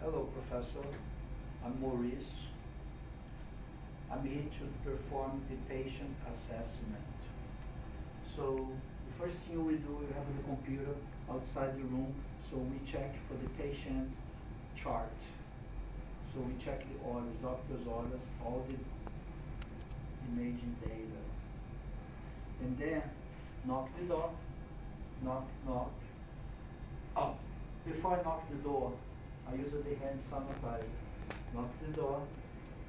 Hello, Professor. I'm Maurice. I'm here to perform the patient assessment. So the first thing we do, we have the computer outside the room, so we check for the patient chart. So we check the orders, doctor's orders, all the imaging data. And then knock the door, knock, knock. Oh, before I knock the door, I use the hand sanitizer. Knock the door,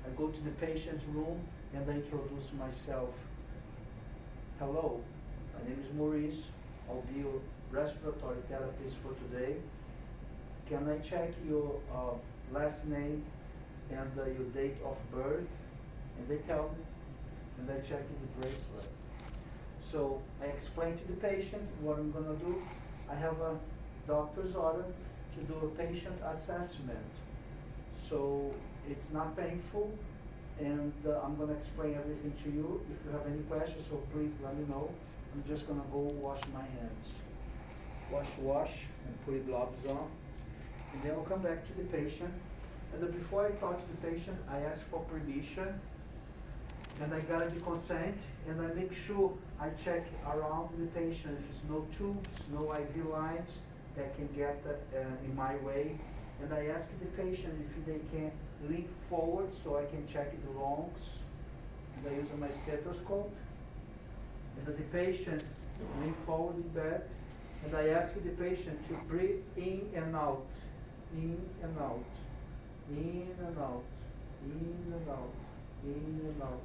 I go to the patient's room and I introduce myself. Hello, my name is Maurice. I'll be your respiratory therapist for today. Can I check your last name and your date of birth? And they tell me, and I check the bracelet. So I explain to the patient what I'm gonna do. I have a doctor's order to do a patient assessment. So it's not painful, and I'm gonna explain everything to you. If you have any questions, so please let me know. I'm just gonna go wash my hands. Wash, and put gloves on. And then I'll come back to the patient. And then before I talk to the patient, I ask for permission. And I gather the consent, and I make sure I check around the patient if there's no tubes, no IV lines that can get in my way. And I ask the patient if they can lean forward so I can check the lungs. And I use my stethoscope. And the patient lean forward in bed. And I ask the patient to breathe in and out, in and out, in and out, in and out, in and out.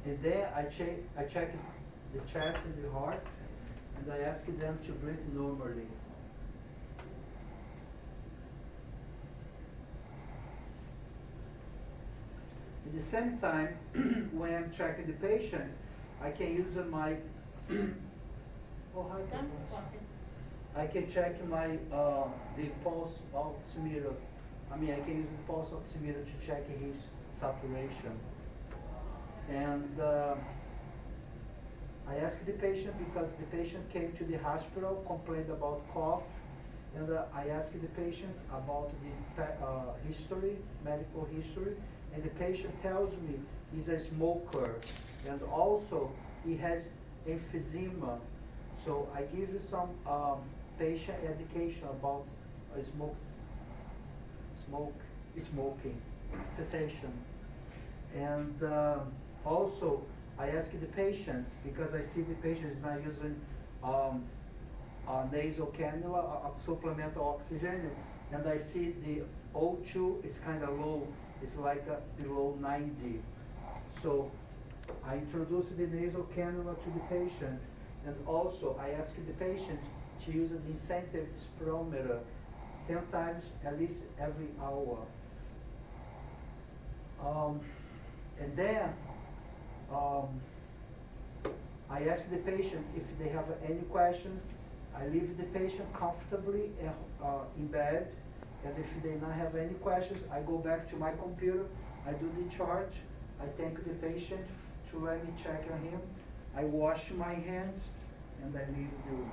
And then I check the chest and the heart, and I ask them to breathe normally. At the same time, when I'm checking the patient, I can use my I can check my the pulse oximeter. I can use the pulse oximeter to check his saturation. And I asked the patient because the patient came to the hospital, complained about cough, and I asked the patient about the history, medical history, and the patient tells me he's a smoker, and also he has emphysema. So I give you some patient education about smoking cessation, and also I ask the patient, because I see the patient is not using nasal cannula, supplemental oxygen, and I see the O2 is kind of low, it's like below 90. So I introduce the nasal cannula to the patient, and also I ask the patient to use the incentive spirometer 10 times at least every hour. And then I ask the patient if they have any questions. I leave the patient comfortably in bed, and if they not have any questions, I go back to my computer, I do the chart, I thank the patient to let me check on him, I wash my hands, and I leave the room.